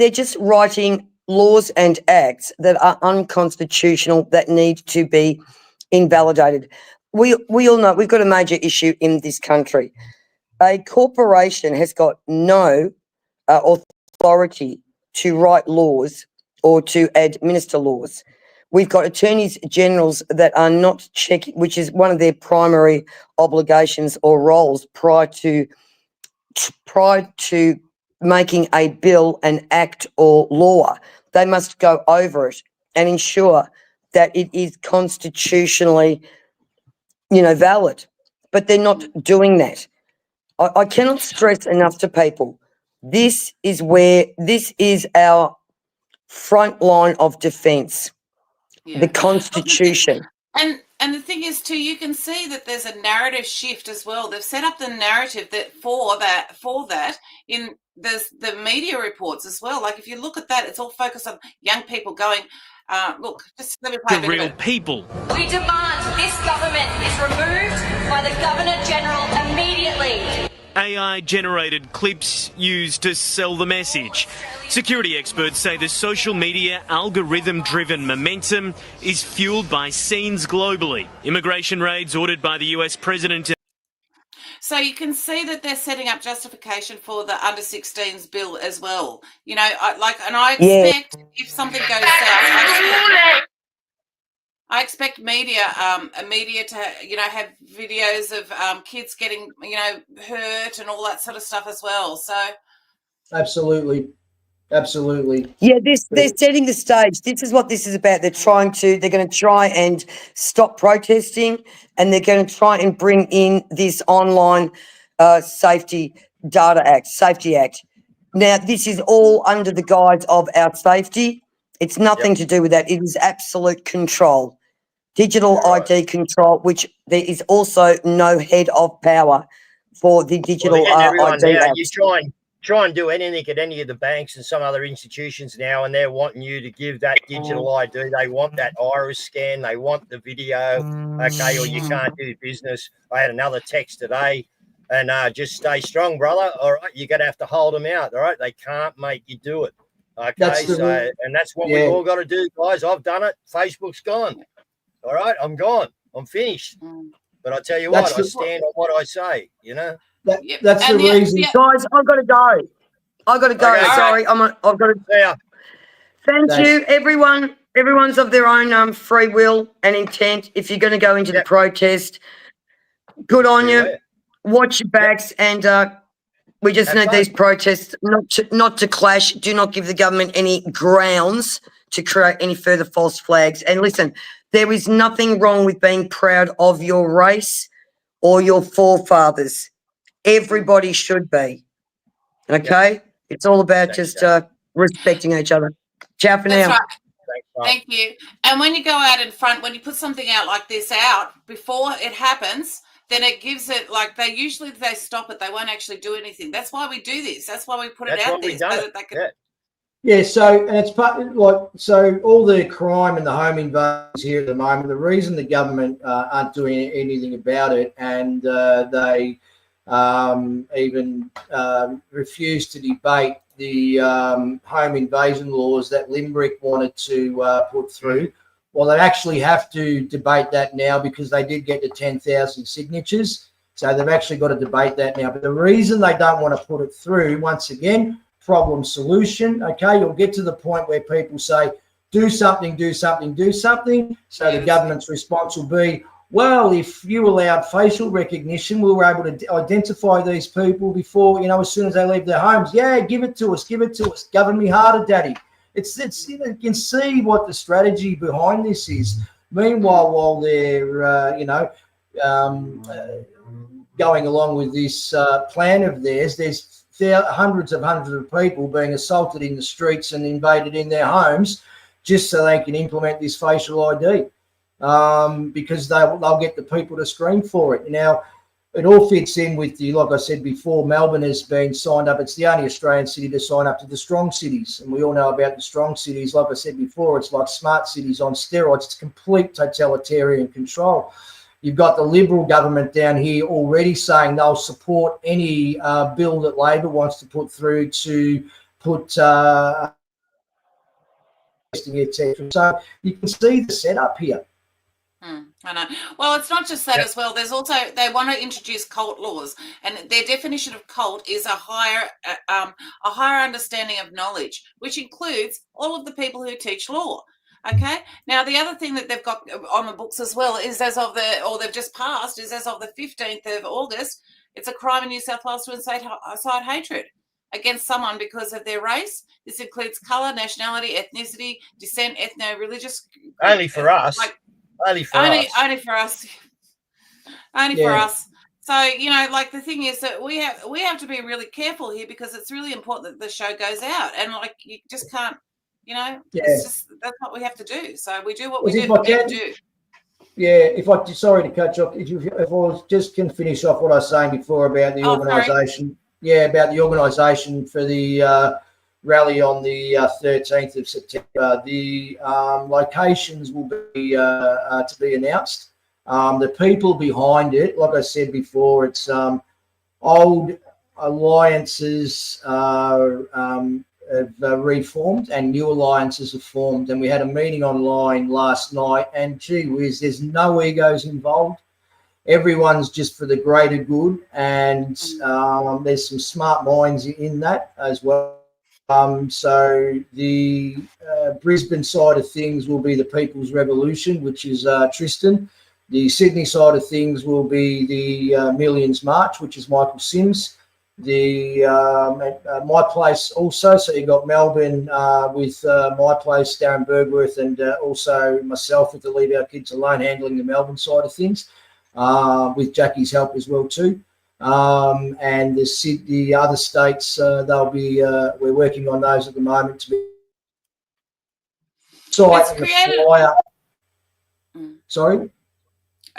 just writing laws and acts that are unconstitutional that need to be invalidated. We all know we've got a major issue in this country. A corporation has got no authority to write laws or to administer laws. We've got attorneys generals that are not checking, which is one of their primary obligations or roles prior to making a bill, an act or law. They must go over it and ensure that it is constitutionally, valid. But they're not doing that. I cannot stress enough to people, this is our front line of defence, the Constitution. And the thing is too, you can see that there's a narrative shift as well. They've set up the narrative that for that in the media reports as well. Like if you look at that, it's all focused on young people going, look, just let me play a bit real of it. people. We demand this government is removed by the Governor-General immediately. AI-generated clips used to sell the message. Security experts say the social media algorithm-driven momentum is fueled by scenes globally. Immigration raids ordered by the US president. So you can see that they're setting up justification for the under-16s bill as well. I expect if something goes south, I expect media to, have videos of kids getting, hurt and all that sort of stuff as well. So Absolutely. Yeah, they're setting the stage. This is what this is about. They're going to try and stop protesting, and they're going to try and bring in this online Safety Act. Now, this is all under the guise of our safety. It's nothing to do with that. It is absolute control, digital ID control, which there is also no head of power for the digital ID Act. You try and do anything at any of the banks and some other institutions now, and they're wanting you to give that digital ID. They want that iris scan. They want the video, okay, or you can't do business. I had another text today, and just stay strong, brother. All right, you're going to have to hold them out, all right? They can't make you do it, okay? And that's what we've all got to do, guys. I've done it. Facebook's gone, all right? I'm gone. I'm finished. But I tell you what, I stand on what I say, That's the reason. Guys, I've got to go. Okay, sorry, I've got to. Yeah. Thank you, everyone. Everyone's of their own free will and intent. If you're going to go into the protest, good on you. Watch your backs, and we just need these protests not to clash. Do not give the government any grounds to create any further false flags. And listen, there is nothing wrong with being proud of your race or your forefathers. Everybody should be. Okay? It's all about just respecting each other. Ciao for now. Right. Thank you. And when you go out in front, when you put something out like this out before it happens, then it gives it they stop it. They won't actually do anything. That's why we do this. That's why we put it out there so that they can. Yeah, so and it's so all the crime and the home invasions here at the moment. The reason the government aren't doing anything about it, and they even refused to debate the home invasion laws that Limerick wanted to put through. Well, they actually have to debate that now because they did get to 10,000 signatures. So they've actually got to debate that now. But the reason they don't want to put it through, once again, problem solution. Okay, you'll get to the point where people say, do something, do something, do something. So the government's response will be, well, if you allowed facial recognition, we were able to identify these people before, as soon as they leave their homes. Yeah, give it to us, give it to us. Govern me harder, daddy. It's you can see what the strategy behind this is. Meanwhile, while they're, going along with this plan of theirs, there's hundreds of people being assaulted in the streets and invaded in their homes just so they can implement this facial ID, because they'll get the people to scream for it. Now, it all fits in with like I said before, Melbourne has been signed up. It's the only Australian city to sign up to the strong cities. And we all know about the strong cities. Like I said before, it's like smart cities on steroids. It's complete totalitarian control. You've got the Liberal government down here already saying they'll support any bill that Labor wants to put through to put etc. So you can see the setup here. I know. Well, it's not just that as well. There's also, they want to introduce cult laws, and their definition of cult is a higher understanding of knowledge, which includes all of the people who teach law. Okay. Now, the other thing that they've got on the books as well is they've just passed, is as of the 15th of August, it's a crime in New South Wales to incite hatred against someone because of their race. This includes colour, nationality, ethnicity, descent, ethno-religious. Only for us. Only for us. For us. So, the thing is that we have to be really careful here, because it's really important that the show goes out, and you just can't, it's just, that's what we have to do. So we do what we do. Yeah, sorry to cut you off. If I just can finish off what I was saying before about the organisation. Yeah, about the organisation for the rally on the 13th of September. The locations will be to be announced. The people behind it, like I said before, it's old alliances have reformed and new alliances have formed. And we had a meeting online last night, and gee whiz, there's no egos involved. Everyone's just for the greater good, and there's some smart minds in that as well. So the Brisbane side of things will be the People's Revolution, which is Tristan. The Sydney side of things will be the Millions March, which is Michael Sims. The My Place also, so you've got Melbourne with My Place, Darren Bergworth, and also myself with the Leave Our Kids Alone, handling the Melbourne side of things, with Jackie's help as well too. And the other states, they'll be we're working on those at the moment to be Sorry?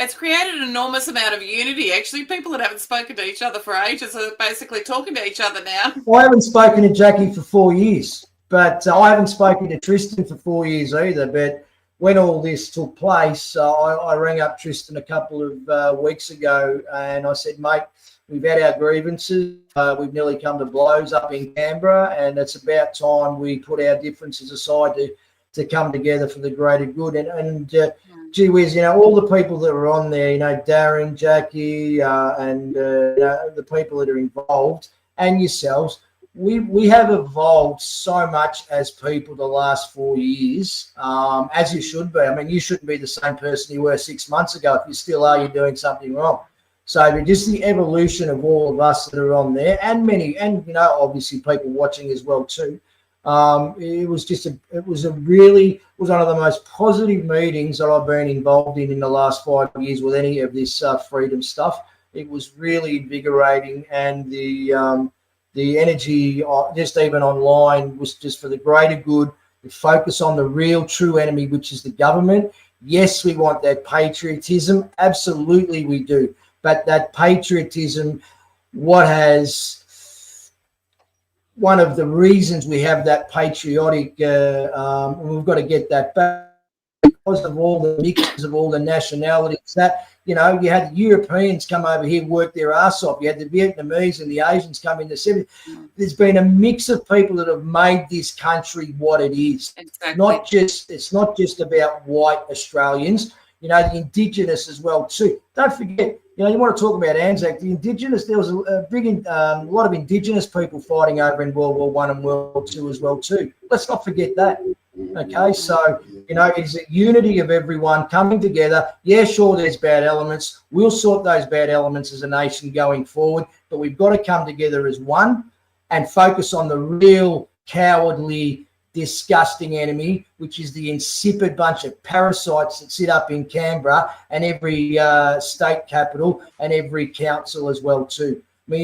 It's created an enormous amount of unity, actually. People that haven't spoken to each other for ages are basically talking to each other now. I haven't spoken to Jackie for 4 years, but I haven't spoken to Tristan for 4 years either. But when all this took place, I rang up Tristan a couple of weeks ago, and I said, mate, we've had our grievances. We've nearly come to blows up in Canberra, and it's about time we put our differences aside to come together for the greater good. And gee whiz, all the people that were on there, Darren, Jackie, and the people that are involved, and yourselves, we have evolved so much as people the last 4 years, as you should be. I mean, you shouldn't be the same person you were 6 months ago. If you still are, you're doing something wrong. So just the evolution of all of us that are on there, and many, and obviously people watching as well too. It was one of the most positive meetings that I've been involved in the last 5 years with any of this freedom stuff. It was really invigorating, and the energy, just even online, was just for the greater good. We focus on the real true enemy, which is the government. Yes, we want that patriotism. Absolutely we do. But that patriotism, one of the reasons we have that patriotic, we've got to get that back because of all the mixes of all the nationalities. That, you had the Europeans come over here, work their ass off. You had the Vietnamese and the Asians come in the 70s. There's been a mix of people that have made this country what it is. Exactly. It's not just about white Australians, the Indigenous as well too. Don't forget, You know, you want to talk about Anzac, the Indigenous, there was a lot of Indigenous people fighting over in World War I and World War II as well too. Let's not forget that. Okay, so, you know, it's a unity of everyone coming together. Yeah, sure, there's bad elements. We'll sort those bad elements as a nation going forward, but we've got to come together as one and focus on the real cowardly, disgusting enemy, which is the insipid bunch of parasites that sit up in Canberra and every state capital and every council as well too. I mean,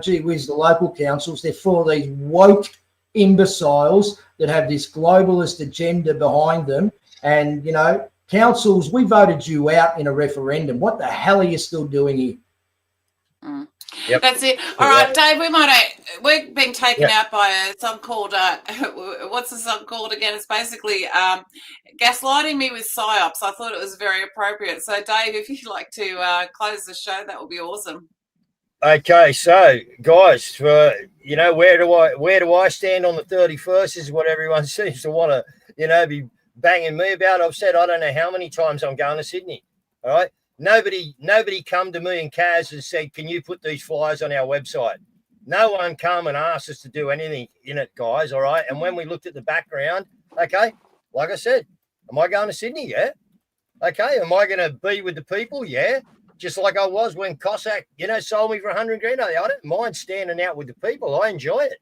gee whiz, the local councils, they're full of these woke imbeciles that have this globalist agenda behind them. And, you know, councils, we voted you out in a referendum. What the hell are you still doing here? Yep. That's it. All right, Dave, we're being taken out by a song called, what's the song called again? It's basically gaslighting me with psyops. I thought it was very appropriate. So, Dave, if you'd like to close the show, that would be awesome. Okay, so guys, you know, where do I stand on the 31st is what everyone seems to want to, you know, be banging me about. I've said I don't know how many times I'm going to Sydney. All right. Nobody come to me and Caz and said, can you put these flyers on our website? No one come and asked us to do anything in it, guys, all right? And when we looked at the background, okay, like I said, am I going to Sydney? Yeah. Okay, am I going to be with the people? Yeah. Just like I was when Cossack, you know, sold me for 100 grand. I don't mind standing out with the people. I enjoy it,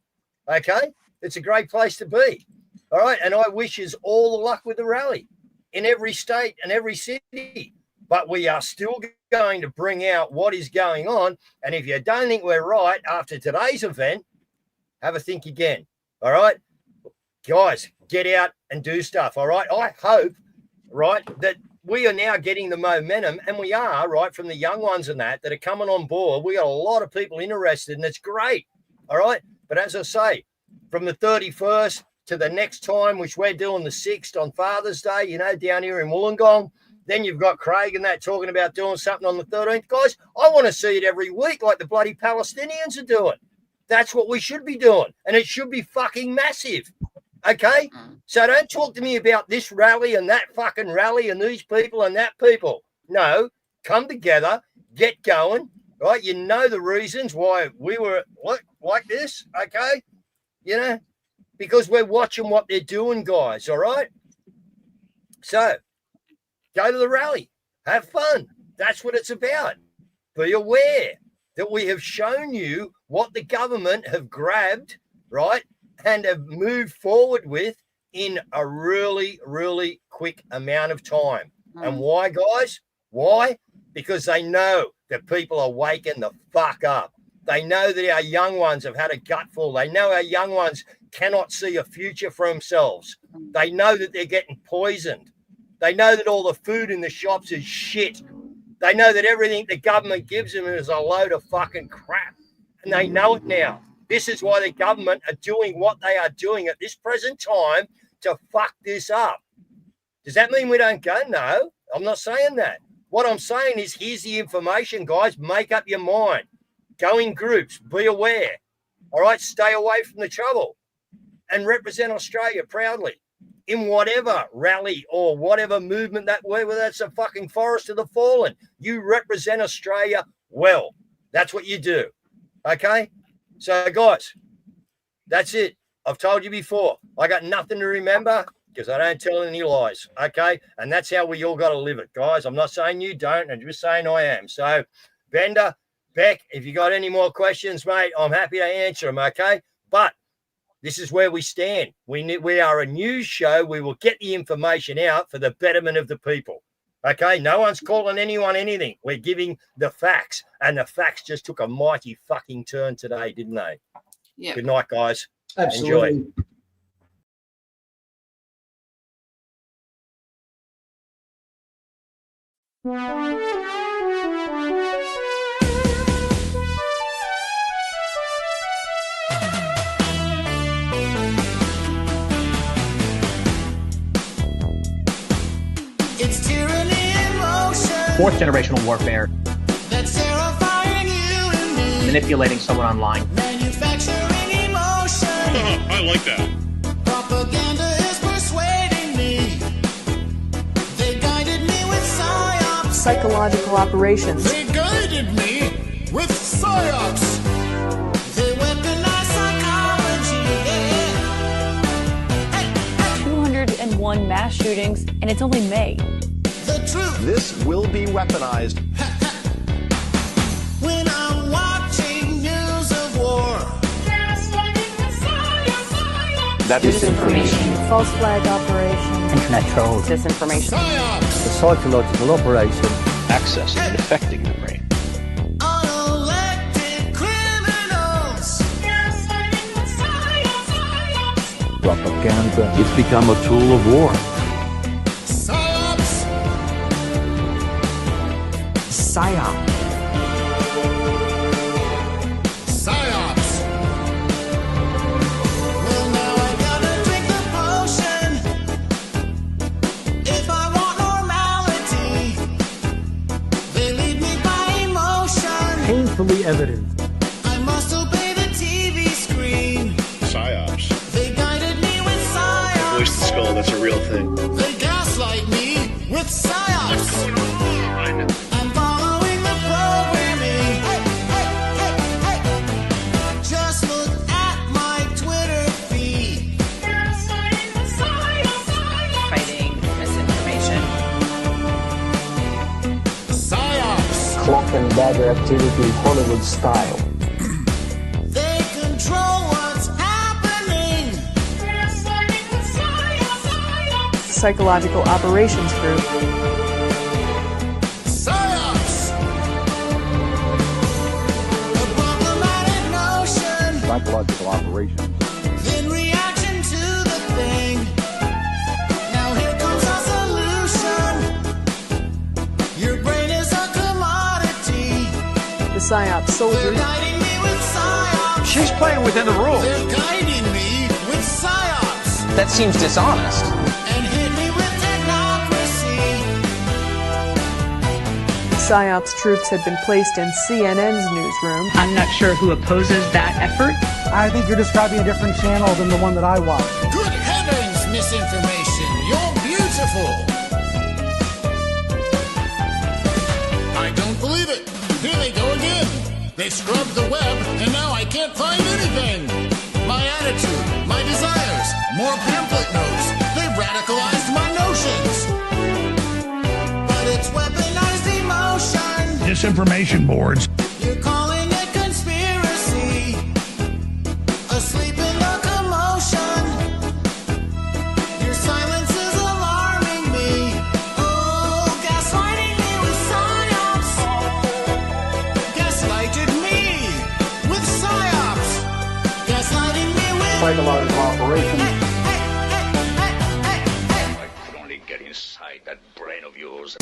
okay? It's a great place to be, all right? And I wish us all the luck with the rally in every state and every city. But we are still going to bring out what is going on. And if you don't think we're right after today's event, have a think again. All right? Guys, get out and do stuff. All right? I hope, right, that we are now getting the momentum, and we are, right, from the young ones and that are coming on board. We got a lot of people interested, and it's great. All right? But as I say, from the 31st to the next time, which we're doing the 6th on Father's Day, you know, down here in Wollongong. Then you've got Craig and that talking about doing something on the 13th. Guys, I want to see it every week like the bloody Palestinians are doing. That's what we should be doing. And it should be fucking massive. Okay? So don't talk to me about this rally and that fucking rally and these people and that people. No, come together, get going, right? You know the reasons why we were like this, okay? You know, because we're watching what they're doing, guys, all right? So, go to the rally. Have fun. That's what it's about. Be aware that we have shown you what the government have grabbed, right, and have moved forward with in a really, really quick amount of time. And why, guys? Why? Because they know that people are waking the fuck up. They know that our young ones have had a gutful. They know our young ones cannot see a future for themselves. They know that they're getting poisoned. They know that all the food in the shops is shit. They know that everything the government gives them is a load of fucking crap. And they know it now. This is why the government are doing what they are doing at this present time to fuck this up. Does that mean we don't go? No, I'm not saying that. What I'm saying is here's the information, guys. Make up your mind. Go in groups. Be aware. All right? Stay away from the trouble and represent Australia proudly. In whatever rally or whatever movement that way, whether that's a fucking Forest of the Fallen, you represent Australia well. That's what you do. Okay? So, guys, that's it. I've told you before. I got nothing to remember because I don't tell any lies. Okay? And that's how we all got to live it, guys. I'm not saying you don't. I'm just saying I am. So, Bender, Beck, if you got any more questions, mate, I'm happy to answer them. Okay? But this is where we stand. We are a news show. We will get the information out for the betterment of the people. Okay? No one's calling anyone anything. We're giving the facts. And the facts just took a mighty fucking turn today, didn't they? Yeah. Good night, guys. Absolutely. Enjoy. It's tyranny in motion. Fourth generational warfare. That's terrifying you and me. Manipulating someone online. Manufacturing emotion. I like that. Propaganda is persuading me. They guided me with psyops. psychological operations. They guided me with psyops. They weaponized psychology. 201 mass shootings, and it's only May. The truth. This will be weaponized. When I'm watching news of war. That Disinformation. False flag operations. Internet trolls. Disinformation. Psyops. The psychological operation. Accessing and affecting the brain. Unelected criminals. Propaganda. It's become a tool of war. Psyops. PSYOP. Psyops. Well, now I gotta drink the potion. If I want normality, they lead me by emotion. Painfully evident. I must obey the TV screen. Psyops. They guided me with psyops. Voice to skull, that's a real thing. They gaslight me with psyops. I'm following the programming. Just look at my Twitter feed. Fighting misinformation. Psyops. Cloak and dagger activity, Hollywood style. They control what's happening. Psychological operations group. Psyops. A problematic notion. Psychological operations. In reaction to the thing. Now here comes our solution. Your brain is a commodity. The PSYOP They're soldiers. guiding me with psyops. She's playing within the rules. They're guiding me with psyops. That seems dishonest. And hit me with technocracy. PSYOP's troops had been placed in CNN's newsroom. I'm not sure who opposes that effort. I think you're describing a different channel than the one that I watch. Good heavens, misinformation. You're beautiful. I don't believe it. Here they go again. They scrubbed the web, and now I can't find anything. My attitude, my desires, more pamphlet notes. They radicalized my notions. But it's weaponized emotion. Disinformation boards. You're calling it conspiracy. Asleep in locomotion. Your silence is alarming me. Oh, gaslighting me with psyops. Gaslighted me with psyops. Gaslighting me with Psychological operations. I could only get inside that brain of yours.